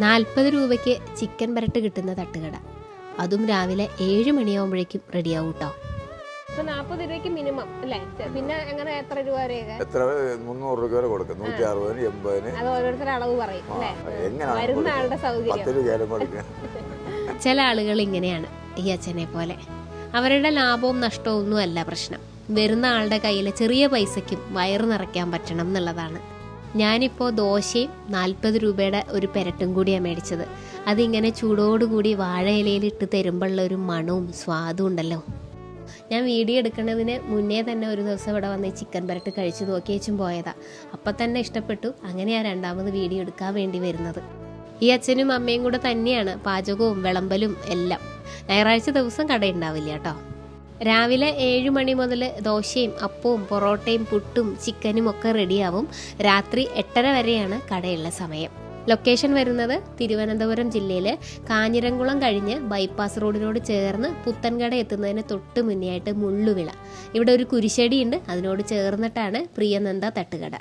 40 രൂപയ്ക്ക് ചിക്കൻ വരട്ട് കിട്ടുന്ന തട്ടുകട, അതും രാവിലെ 7 മണിയാവുമ്പോഴേക്കും റെഡിയാവും കേട്ടോ. 40 രൂപയ്ക്ക് മിനിമം അല്ലേ? പിന്നെ എങ്ങനെ എത്ര രൂപ വരെയൊക്കെ? എത്ര 300 രൂപ വരെ കൊടുക്കും, 160, 80. അത് ഓരോരുത്തരുടെ അളവ് പറയും അല്ലേ? വരുന്ന ആളുടെ സൗകര്യം. ചില ആളുകൾ ഇങ്ങനെയാണ്, ഈ അച്ഛനെ പോലെ. അവരുടെ ലാഭവും നഷ്ടവും ഒന്നും അല്ല പ്രശ്നം, വരുന്ന ആളുടെ കയ്യിൽ ചെറിയ പൈസയ്ക്കും വയറ് നിറയ്ക്കാൻ പറ്റണം എന്നുള്ളതാണ്. ഞാനിപ്പോൾ ദോശയും 40 രൂപയുടെ ഒരു പെരട്ടും കൂടിയാണ് മേടിച്ചത്. അതിങ്ങനെ ചൂടോടുകൂടി വാഴയിലയിലിട്ട് തരുമ്പോഴുള്ള ഒരു മണവും സ്വാദും ഉണ്ടല്ലോ. ഞാൻ വീഡിയോ എടുക്കുന്നതിന് മുന്നേ തന്നെ ഒരു ദിവസം ഇവിടെ വന്ന് ചിക്കൻ പെരട്ട് കഴിച്ചു നോക്കിയേച്ചും പോയതാ. അപ്പം തന്നെ ഇഷ്ടപ്പെട്ടു. അങ്ങനെയാണ് രണ്ടാമത് വീഡിയോ എടുക്കാൻ വേണ്ടി വരുന്നത്. ഈ അച്ഛനും അമ്മയും കൂടെ തന്നെയാണ് പാചകവും വിളമ്പലും എല്ലാം. ഞായറാഴ്ച ദിവസം കടയുണ്ടാവില്ല കേട്ടോ. രാവിലെ 7 മണി മുതൽ ദോശയും അപ്പവും പൊറോട്ടയും പുട്ടും ചിക്കനും ഒക്കെ റെഡിയാവും. രാത്രി 8:30 വരെയാണ് കടയുള്ള സമയം. ലൊക്കേഷൻ വരുന്നത് തിരുവനന്തപുരം ജില്ലയിൽ കാഞ്ഞിരംകുളം കഴിഞ്ഞ് ബൈപ്പാസ് റോഡിനോട് ചേർന്ന് പുത്തൻകട എത്തുന്നതിന് തൊട്ട് മുന്നേ ആയിട്ട് മുള്ളുവിള. ഇവിടെ ഒരു കുരിശടിയുണ്ട്, അതിനോട് ചേർന്നിട്ടാണ് പ്രിയനന്ദ തട്ടുകട.